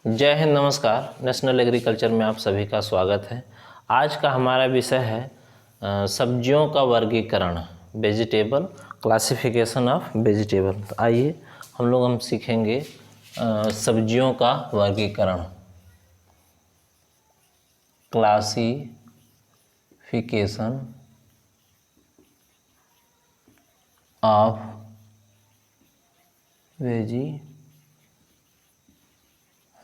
जय हिंद, नमस्कार। National agriculture में आप सभी का स्वागत है। आज का हमारा विषय है सब्जियों का वर्गीकरण, वेजिटेबल, क्लासिफिकेशन ऑफ वेजिटेबल। तो आइए हम सीखेंगे सब्जियों का वर्गीकरण, क्लासिफिकेशन ऑफ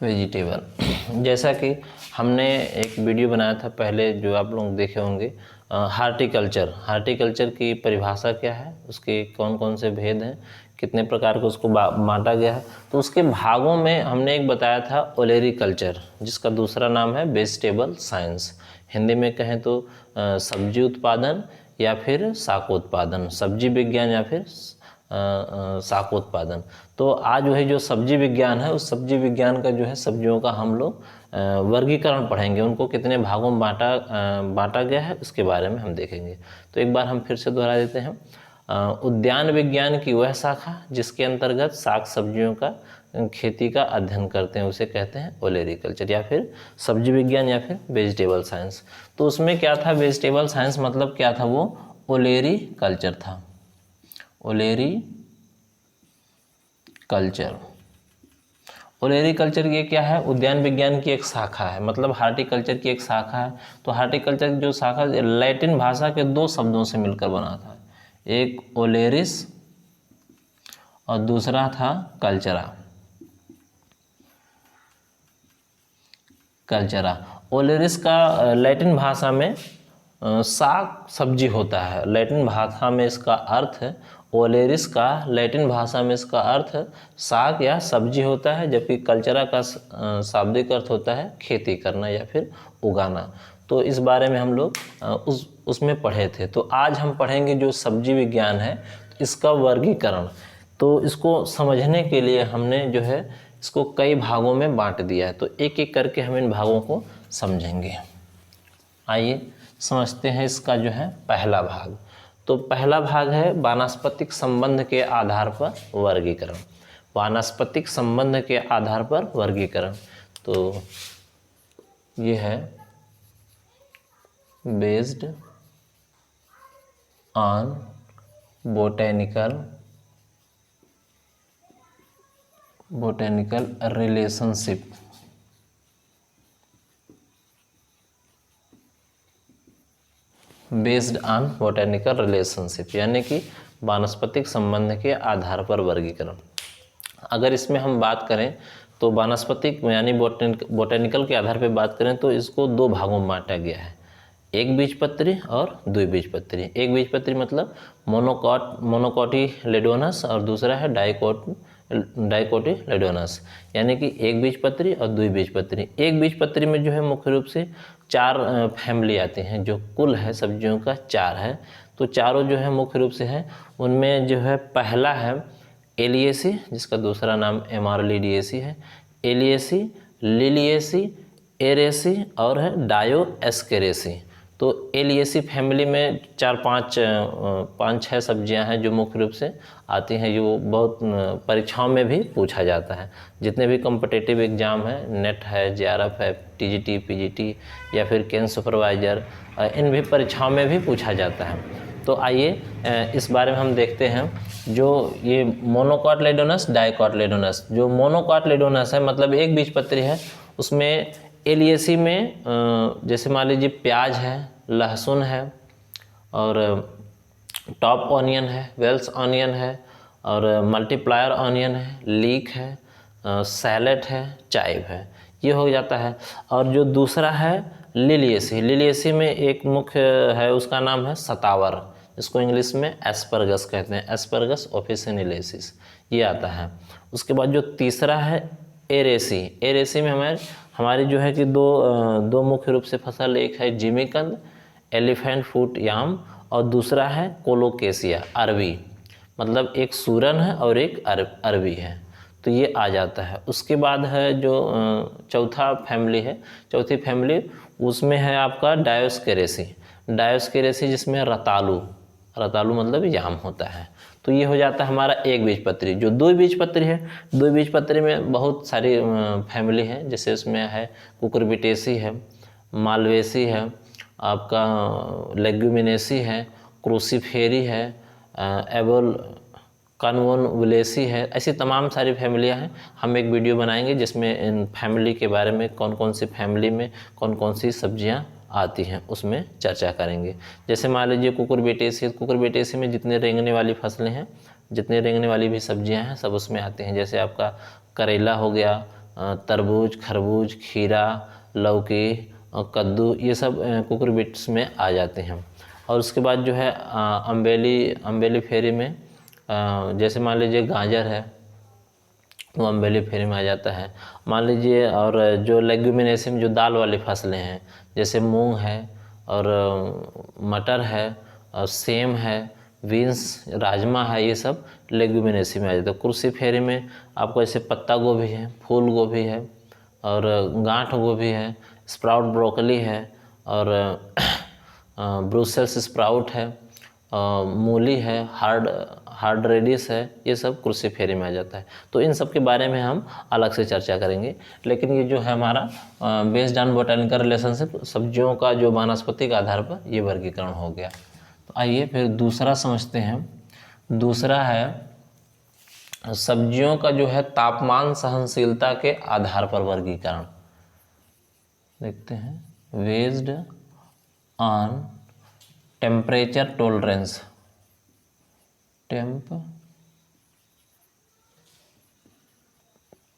वेजिटेबल। जैसा कि हमने एक वीडियो बनाया था पहले, जो आप लोग देखे होंगे, हार्टिकल्चर की परिभाषा क्या है, उसके कौन कौन से भेद हैं, कितने प्रकार को उसको बांटा गया है। तो उसके भागों में हमने एक बताया था ओलेरीकल्चर, जिसका दूसरा नाम है वेजिटेबल साइंस। हिंदी में कहें तो सब्जी उत्पादन या फिर शाकोत्पादन, सब्जी विज्ञान या फिर शाकोत्पादन। तो आज वही जो सब्जी विज्ञान है, उस सब्जी विज्ञान का जो है सब्जियों का हम लोग वर्गीकरण पढ़ेंगे, उनको कितने भागों में बांटा गया है उसके बारे में हम देखेंगे। तो एक बार हम फिर से दोहरा देते हैं। उद्यान विज्ञान की वह शाखा जिसके अंतर्गत साग सब्जियों का खेती का अध्ययन करते हैं, उसे कहते हैं ओलेरीकल्चर या फिर सब्जी विज्ञान या फिर वेजिटेबल साइंस। तो उसमें क्या था, वेजिटेबल साइंस मतलब क्या था, वो ओलेरीकल्चर था। ओलेरीकल्चर ये क्या है, उद्यान विज्ञान की एक शाखा है, मतलब हार्टिकल्चर की एक शाखा है। तो हार्टिकल्चर की जो शाखा लैटिन भाषा के दो शब्दों से मिलकर बना था, एक ओलेरिस और दूसरा था कल्चरा। ओलेरिस का लैटिन भाषा में साग सब्जी होता है, लैटिन भाषा में इसका अर्थ है। ओलेरिस का लैटिन भाषा में इसका अर्थ साग या सब्जी होता है, जबकि कल्चरा का शाब्दिक अर्थ होता है खेती करना या फिर उगाना। तो इस बारे में हम लोग उसमें पढ़े थे। तो आज हम पढ़ेंगे जो सब्जी विज्ञान है, इसका वर्गीकरण। तो इसको समझने के लिए हमने जो है इसको कई भागों में बांट दिया है, तो एक एक करके हम इन भागों को समझेंगे। आइए समझते हैं इसका जो है पहला भाग। तो पहला भाग है वानस्पतिक संबंध के आधार पर वर्गीकरण। वानस्पतिक संबंध के आधार पर वर्गीकरण, तो ये है based on botanical relationship. Based on botanical relationship यानी कि वानस्पतिक संबंध के आधार पर वर्गीकरण। अगर इसमें हम बात करें तो वानस्पतिक यानी बोटेनिकल के आधार पर बात करें तो इसको दो भागों में बांटा गया है, एक बीजपत्री और द्विबीजपत्री। एक बीजपत्री मतलब मोनोकोटिलेडोनस और दूसरा है डाइकोटिलेडोनस, यानी कि एक बीजपत्री और द्विबीजपत्री। एक बीजपत्री में जो है मुख्य रूप से चार फैमिली आती हैं, जो कुल है सब्जियों का चार है। तो चारों जो है मुख्य रूप से है, उनमें जो है पहला है एलियेसी, जिसका दूसरा नाम एमारलिडिएसी है। एलियेसी, लिलियेसी, एरेसी और है डायोएस्केरेसी। तो एलियेसी फैमिली में पाँच छः सब्जियां हैं जो मुख्य रूप से आती हैं, जो बहुत परीक्षाओं में भी पूछा जाता है। जितने भी कॉम्पिटिटिव एग्जाम है, नेट है, जेआरएफ है, टीजीटी, पीजीटी या फिर केन सुपरवाइजर, इन भी परीक्षाओं में भी पूछा जाता है। तो आइए इस बारे में हम देखते हैं। जो ये मोनोकोटिलेडोनस, डाइकोटिलेडोनस, जो मोनोकोटिलेडोनस है मतलब एक बीजपत्री है, उसमें एलियेसी में जैसे मान लीजिए प्याज है, लहसुन है और टॉप ऑनियन है, वेल्स ऑनियन है और मल्टीप्लायर ऑनियन है, लीक है, सैलेड है, चाइव है, ये हो जाता है। और जो दूसरा है लिलियेसी में एक मुख्य है, उसका नाम है सतावर, इसको इंग्लिश में एस्परगस कहते हैं, एस्परगस ऑफिसिनेलेसिस, ये आता है। उसके बाद जो तीसरा है एरेसी में हमारी जो है कि दो मुख्य रूप से फसल, एक है जिमीकंद एलिफेंट फूट याम और दूसरा है कोलोकेसिया अरबी, मतलब एक सूरन है और एक अरबी है, तो ये आ जाता है। उसके बाद है जो चौथी फैमिली उसमें है आपका डायोस्केरेसी जिसमें रतालू मतलब याम होता है। तो ये हो जाता है हमारा एक बीजपत्री। जो द्विबीजपत्री है, द्विबीजपत्री में बहुत सारी फैमिली है, जैसे उसमें है कुकुरबिटेसी है, मालवेसी है, आपका लेग्यूमिनेसी है, क्रूसीफेरी है, एबोल कॉन्वोलुलेसी है। ऐसी तमाम सारी फैमिलियां हैं। हम एक वीडियो बनाएंगे जिसमें इन फैमिली के बारे में, कौन कौन सी फैमिली में कौन कौन सी सब्जियां आती हैं उसमें चर्चा करेंगे। जैसे मान लीजिए कुकुरबिटेसी, कुकुरबिटेसी में जितने रेंगने वाली फसलें हैं, जितने रेंगने वाली भी सब्जियां हैं, सब उसमें आते हैं। जैसे आपका करेला हो गया, तरबूज, खरबूज, खीरा, लौकी, कद्दू, ये सब कुकुरबिट्स में आ जाते हैं। और उसके बाद जो है अम्बेली फेरी में जैसे मान लीजिए गाजर है, वो अम्बेली फेरी में आ जाता है। मान लीजिए, और जो लेग्यूमिनेसी में जो दाल वाली फसलें हैं, जैसे मूंग है और मटर है और सेम है, बीन्स, राजमा है, ये सब लेग्यूमिनेसी में आ जाता है। क्रूसीफेरी में आपको ऐसे पत्ता गोभी है, फूल गोभी है और गांठ गोभी है, स्प्राउट ब्रोकली है और ब्रुसेल्स स्प्राउट है, मूली है, हार्ड रेडिस है, ये सब क्रूसीफेरी में आ जाता है। तो इन सब के बारे में हम अलग से चर्चा करेंगे। लेकिन ये जो है हमारा बेस्ड ऑन बोटैनिकल रिलेशनशिप, सब्जियों का जो वानस्पतिक आधार पर ये वर्गीकरण हो गया। तो आइए फिर दूसरा समझते हैं। दूसरा है सब्जियों का जो है तापमान सहनशीलता के आधार पर वर्गीकरण। देखते हैं, based on temperature tolerance,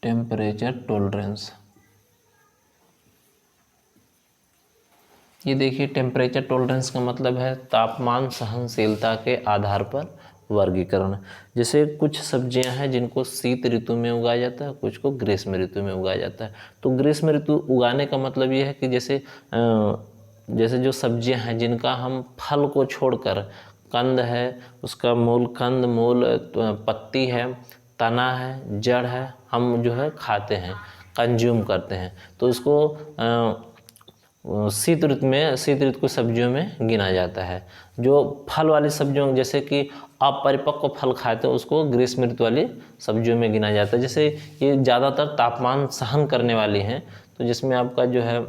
temperature tolerance. ये देखिए, टेम्परेचर टॉलरेंस का मतलब है तापमान सहनशीलता के आधार पर वर्गीकरण। जैसे कुछ सब्जियां हैं जिनको शीत ऋतु में उगाया जाता है, कुछ को ग्रीष्म ऋतु में उगाया जाता है। तो ग्रीष्म ऋतु उगाने का मतलब ये है कि जैसे जो सब्जियां हैं जिनका हम फल को छोड़कर, कंद है, उसका मूल, कंद, मूल, पत्ती है, तना है, जड़ है, हम जो है खाते हैं, कंज्यूम करते हैं, तो इसको शीत ऋतु की सब्जियों में गिना जाता है। जो फल वाली सब्जियों, जैसे कि अपरिपक्व फल खाते हैं, उसको ग्रीष्म ऋतु वाली सब्जियों में गिना जाता है। जैसे ये ज़्यादातर तापमान सहन करने वाली हैं, तो जिसमें आपका जो है,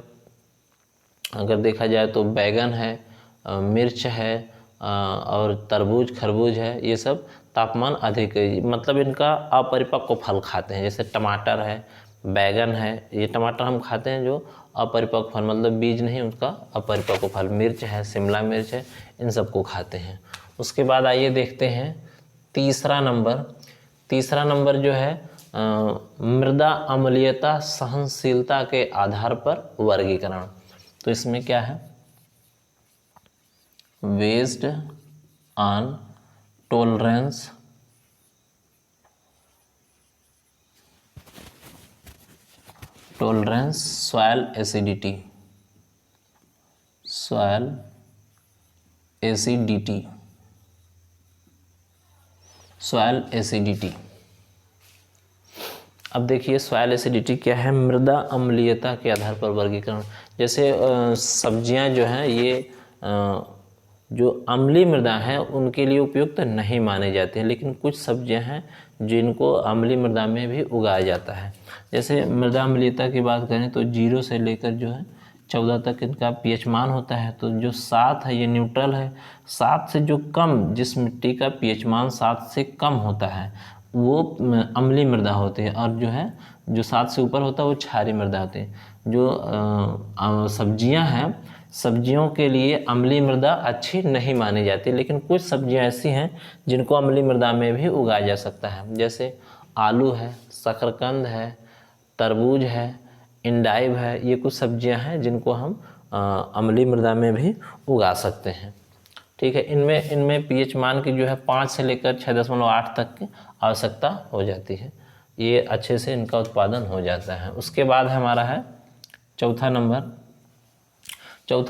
अगर देखा जाए तो बैगन है, मिर्च है और तरबूज, खरबूज है, ये सब तापमान अधिक है, मतलब इनका अपरिपक्व फल खाते हैं। जैसे टमाटर है, बैगन है, ये टमाटर हम खाते हैं जो अपरिपक्व फल, मतलब बीज नहीं, उसका अपरिपक्व फल। मिर्च है, शिमला मिर्च है, इन सबको खाते हैं। उसके बाद आइए देखते हैं तीसरा नंबर जो है मृदा अम्लीयता सहनशीलता के आधार पर वर्गीकरण। तो इसमें क्या है, based on tolerance soil acidity, अब देखिए सॉइल एसिडिटी क्या है, मृदा अम्लीयता के आधार पर वर्गीकरण। जैसे सब्जियां जो हैं ये जो अम्लीय मृदा है उनके लिए उपयुक्त नहीं माने जाते हैं, लेकिन कुछ सब्जियां हैं जिनको अम्लीय मृदा में भी उगाया जाता है। जैसे मृदा अम्लीयता की बात करें तो 0 से लेकर जो है 14 तक इनका pH मान होता है। तो जो 7 है ये न्यूट्रल है। 7 से जो कम, जिस मिट्टी का pH मान 7 से कम होता है वो अम्लीय मृदा होती है, और जो है जो 7 से ऊपर होता है वो क्षारीय मृदा होती है। जो सब्जियां हैं, सब्जियों के लिए अम्लीय मृदा अच्छी नहीं मानी जाती, लेकिन कुछ सब्जियां ऐसी हैं जिनको अम्लीय मृदा में भी उगाया जा सकता है। जैसे आलू है, शकरकंद है, तरबूज है, इंडाइब है, ये कुछ सब्जियां हैं जिनको हम अम्लीय मृदा में भी उगा सकते हैं। ठीक है, इनमें pH मान की जो है 5 से लेकर 6.8 तक की आवश्यकता हो जाती है। ये अच्छे से इनका उत्पादन हो जाता है। उसके बाद हमारा है चौथा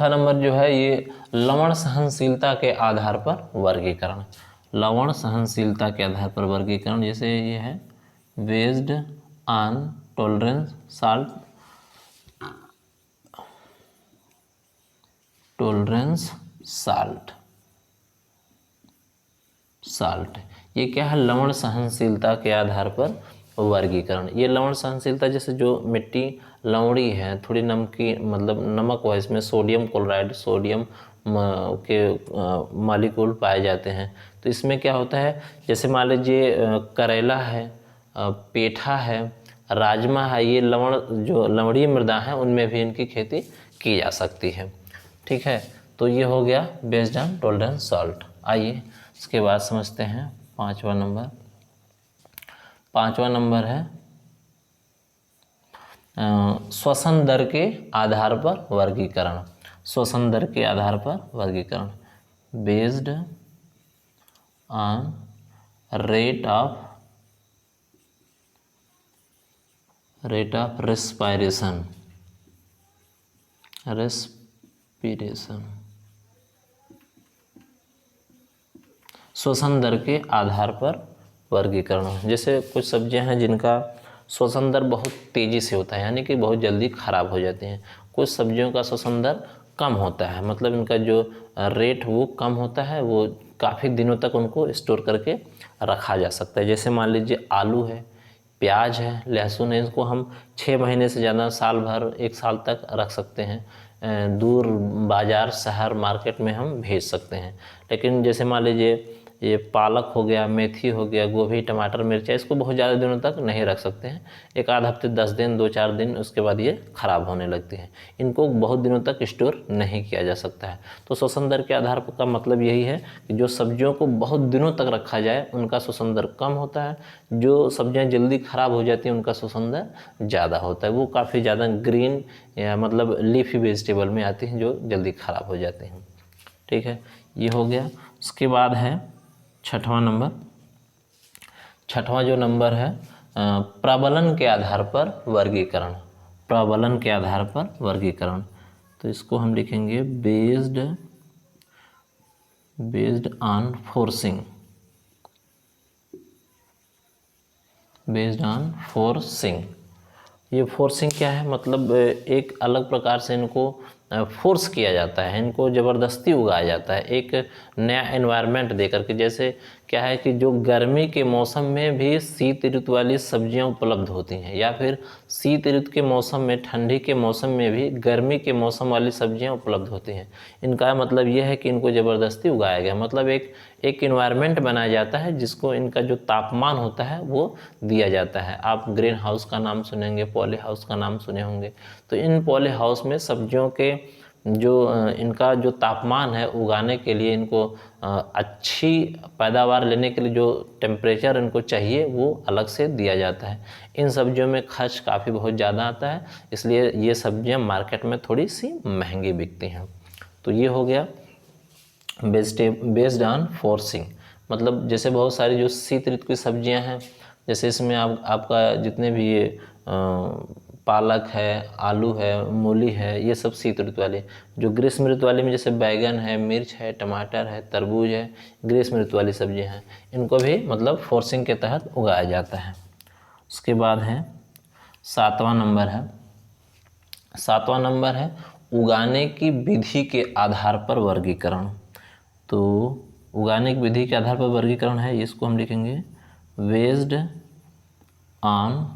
नंबर जो है ये लवण सहनशीलता के आधार पर वर्गीकरण। लवण सहनशीलता के आधार पर वर्गीकरण, जैसे ये है बेस्ड ऑन टॉलरेंस साल्ट, ये क्या है, लवण सहनशीलता के आधार पर वर्गीकरण। ये लवण सहनशीलता, जैसे जो मिट्टी लवणी है, थोड़ी नमकीन, मतलब नमक हुआ, इसमें सोडियम क्लोराइड, सोडियम के मॉलिक्यूल पाए जाते हैं। तो इसमें क्या होता है, जैसे मान लीजिए करेला है, पेठा है, राजमा है, ये लवण जो लवणीय मृदा है उनमें भी इनकी खेती की जा सकती है। ठीक है, तो ये हो गया बेस्ड ऑन टॉलरेंस सॉल्ट। आइए इसके बाद समझते हैं पांचवा नंबर। पांचवा नंबर है श्वसन दर के आधार पर वर्गीकरण। श्वसन दर के आधार पर वर्गीकरण, based on rate of respiration. श्वसन दर के आधार पर वर्गीकरण। जैसे कुछ सब्जियां हैं जिनका श्वसन दर बहुत तेज़ी से होता है, यानी कि बहुत जल्दी खराब हो जाती हैं। कुछ सब्जियों का श्वसन दर कम होता है, मतलब इनका जो रेट वो कम होता है, वो काफ़ी दिनों तक उनको स्टोर करके रखा जा सकता है। जैसे मान लीजिए आलू है, प्याज है, लहसुन है, इसको हम 6 महीने से ज़्यादा, साल भर, 1 साल तक रख सकते हैं। दूर बाज़ार, शहर, मार्केट में हम भेज सकते हैं। लेकिन जैसे मान लीजिए ये पालक हो गया, मेथी हो गया, गोभी, टमाटर, मिर्चा, इसको बहुत ज़्यादा दिनों तक नहीं रख सकते हैं। एक आध हफ्ते, 10 दिन, 2-4 दिन, उसके बाद ये ख़राब होने लगती हैं। इनको बहुत दिनों तक स्टोर नहीं किया जा सकता है। तो श्वसन दर के आधार पर का मतलब यही है कि जो सब्जियों को बहुत दिनों तक रखा जाए उनका श्वसन दर कम होता है। जो सब्जियाँ जल्दी ख़राब हो जाती हैं उनका श्वसन दर ज़्यादा होता है। वो काफ़ी ज़्यादा ग्रीन या मतलब लीफी वेजिटेबल में आती हैं जो जल्दी ख़राब हो जाते हैं। ठीक है, ये हो गया। उसके बाद है छठवां नंबर। छठवां जो नंबर है प्रबलन के आधार पर वर्गीकरण। प्रबलन के आधार पर वर्गीकरण, तो इसको हम लिखेंगे based on forcing. Based on forcing, ये फोर्सिंग क्या है, मतलब एक अलग प्रकार से इनको फोर्स किया जाता है, इनको ज़बरदस्ती उगाया जाता है एक नया एनवायरनमेंट दे करके। जैसे क्या है कि जो गर्मी के मौसम में भी शीत ऋतु वाली सब्जियां उपलब्ध होती हैं, या फिर शीत ऋतु के मौसम में, ठंडी के मौसम में भी गर्मी के मौसम वाली सब्जियां उपलब्ध होती हैं। इनका मतलब यह है कि इनको ज़बरदस्ती उगाया गया, मतलब एक इन्वायरमेंट बनाया जाता है जिसको इनका जो तापमान होता है वो दिया जाता है। आप ग्रीन हाउस का नाम सुनेंगे, पॉली हाउस का नाम सुने होंगे। तो इन पॉली हाउस में सब्जियों के जो इनका जो तापमान है उगाने के लिए, इनको अच्छी पैदावार लेने के लिए जो टेम्परेचर इनको चाहिए वो अलग से दिया जाता है। इन सब्जियों में खर्च काफ़ी बहुत ज़्यादा आता है, इसलिए ये सब्जियां मार्केट में थोड़ी सी महंगी बिकती हैं। तो ये हो गया बेस्ड ऑन फोर्सिंग। मतलब जैसे बहुत सारी जो शीत ऋतु की सब्जियां हैं, जैसे इसमें आपका जितने भी ये पालक है, आलू है, मूली है, ये सब शीत ऋतु वाले। जो ग्रीष्म ऋतु वाले में जैसे बैगन है, मिर्च है, टमाटर है, तरबूज है, ग्रीष्म ऋतु वाली सब्जियां हैं, इनको भी मतलब फोर्सिंग के तहत उगाया जाता है। उसके बाद है सातवां नंबर है। सातवां नंबर है उगाने की विधि के आधार पर वर्गीकरण। तो उगाने की विधि के आधार पर वर्गीकरण है, इसको हम लिखेंगे बेस्ड ऑन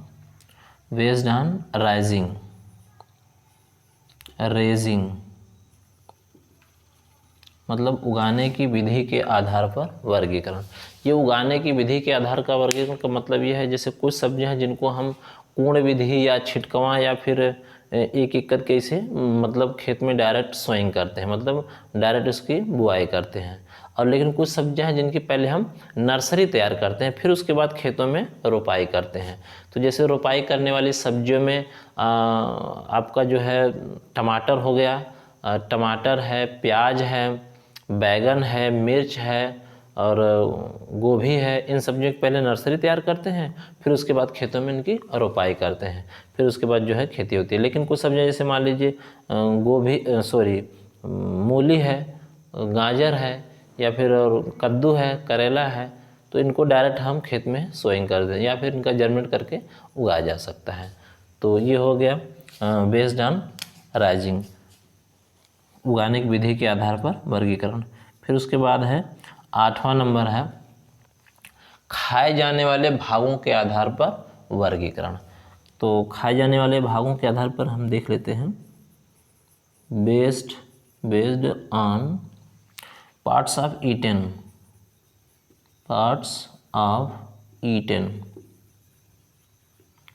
रेजिंग, मतलब उगाने की विधि के आधार पर वर्गीकरण। ये उगाने की विधि के आधार का वर्गीकरण का मतलब ये है, जैसे कुछ सब्जियां हैं जिनको हम पूर्ण विधि या छिटकवा या फिर एक एक करके इसे मतलब खेत में डायरेक्ट सोइंग करते हैं, मतलब डायरेक्ट उसकी बुआई करते हैं। और लेकिन कुछ सब्जियां हैं जिनकी पहले हम नर्सरी तैयार करते हैं, फिर उसके बाद खेतों में रोपाई करते हैं। तो जैसे रोपाई करने वाली सब्जियों में आपका जो है टमाटर हो गया, टमाटर है, प्याज है, बैगन है, मिर्च है और गोभी है। इन सब्जियों की पहले नर्सरी तैयार करते हैं, फिर उसके बाद खेतों में इनकी रोपाई करते हैं, फिर उसके बाद जो है खेती होती है। लेकिन कुछ सब्जियां जैसे मान लीजिए मूली है, गाजर है, या फिर कद्दू है, करेला है, तो इनको डायरेक्ट हम खेत में सोइंग कर दें या फिर इनका जर्मिनेट करके उगाया जा सकता है। तो ये हो गया बेस्ड ऑन राइजिंग, उगाने की विधि के आधार पर वर्गीकरण। फिर उसके बाद है आठवां नंबर है खाए जाने वाले भागों के आधार पर वर्गीकरण। तो खाए जाने वाले भागों के आधार पर हम देख लेते हैं, based on parts of eaten,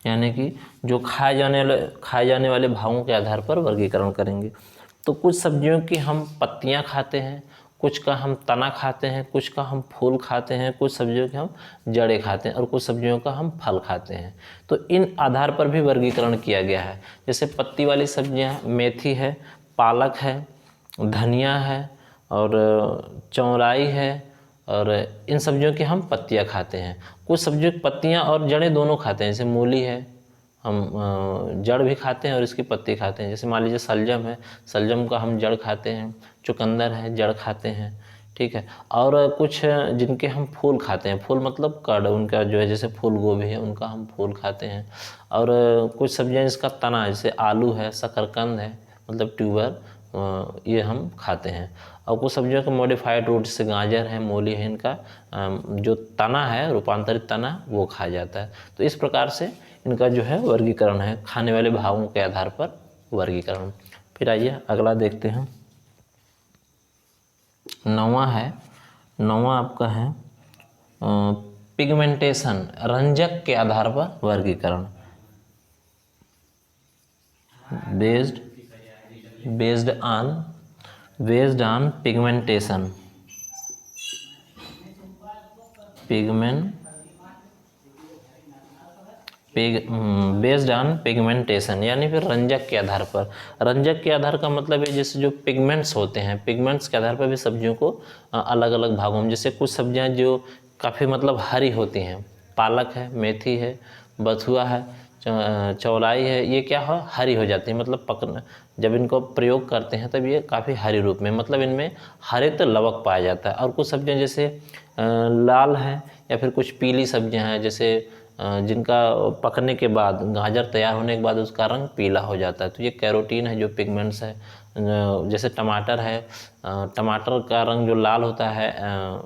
यानी कि जो खाए जाने वाले भागों के आधार पर वर्गीकरण करेंगे। तो कुछ सब्जियों की हम पत्तियां खाते हैं, कुछ का हम तना खाते हैं, कुछ का हम फूल खाते हैं, कुछ सब्जियों के हम जड़ें खाते हैं और कुछ सब्जियों का हम फल खाते हैं। तो इन आधार पर भी वर्गीकरण किया गया है। जैसे पत्ती वाली सब्जियां मेथी है, पालक है, धनिया है और चौलाई है, और इन सब्जियों की हम पत्तियां खाते हैं। कुछ सब्जियों की पत्तियां और जड़ें दोनों खाते हैं, जैसे मूली है, हम जड़ भी खाते हैं और इसकी पत्ती खाते हैं। जैसे मान लीजिए सलजम है, सलजम का हम जड़ खाते हैं, चुकंदर है जड़ खाते हैं, ठीक है। और कुछ जिनके हम फूल खाते हैं, फूल मतलब कड़ उनका जो है, जैसे फूल गोभी है उनका हम फूल खाते हैं। और कुछ सब्जियां जिसका तना है, जैसे आलू है, शकरकंद है मतलब ट्यूबर, ये हम खाते हैं। और कुछ सब्जियों का मॉडिफाइड रूट जैसे गाजर है, मूली है, इनका जो तना है, रूपांतरित तना, वो खाया जाता है। तो इस प्रकार से इनका जो है वर्गीकरण है, खाने वाले भागों के आधार पर वर्गीकरण। फिर आइए अगला देखते हैं, नौवां आपका है पिगमेंटेशन, रंजक के आधार पर वर्गीकरण। Based on pigmentation, based on pigmentation, यानी फिर रंजक के आधार पर। रंजक के आधार का मतलब है जैसे जो पिगमेंट्स होते हैं, पिगमेंट्स के आधार पर भी सब्जियों को अलग अलग भागों में, जैसे कुछ सब्जियां जो काफ़ी मतलब हरी होती हैं, पालक है, मेथी है, बथुआ है, चौलाई है, ये क्या हो हरी हो जाती है, मतलब पकना जब इनको प्रयोग करते हैं तब ये काफ़ी हरी रूप में, मतलब इनमें हरित लवक पाया जाता है। और कुछ सब्जियां जैसे लाल हैं या फिर कुछ पीली सब्जियां हैं, जैसे जिनका पकने के बाद, गाजर तैयार होने के बाद उसका रंग पीला हो जाता है, तो ये कैरोटीन है जो पिगमेंट्स है। जैसे टमाटर है, टमाटर का रंग जो लाल होता है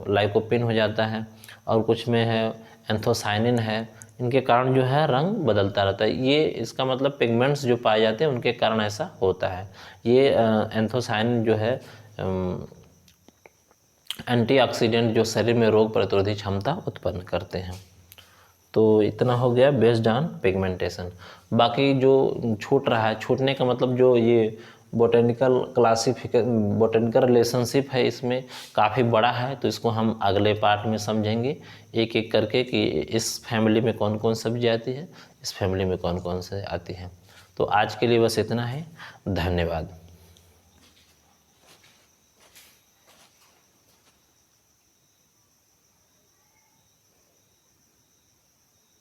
लाइकोपिन हो जाता है, और कुछ में है एंथोसाइनिन है, इनके कारण जो है रंग बदलता रहता है। ये इसका मतलब पिगमेंट्स जो पाए जाते हैं उनके कारण ऐसा होता है। ये एंथोसाइनिन जो है एंटीऑक्सीडेंट जो शरीर में रोग प्रतिरोधी क्षमता उत्पन्न करते हैं। तो इतना हो गया बेस्ड ऑन पिगमेंटेशन। बाकी जो छूट रहा है, छूटने का मतलब जो ये बोटेनिकल रिलेशनशिप है, इसमें काफ़ी बड़ा है, तो इसको हम अगले पार्ट में समझेंगे एक एक करके कि इस फैमिली में कौन कौन सब्जी आती है, इस फैमिली में कौन कौन से आती है। तो आज के लिए बस इतना है, धन्यवाद।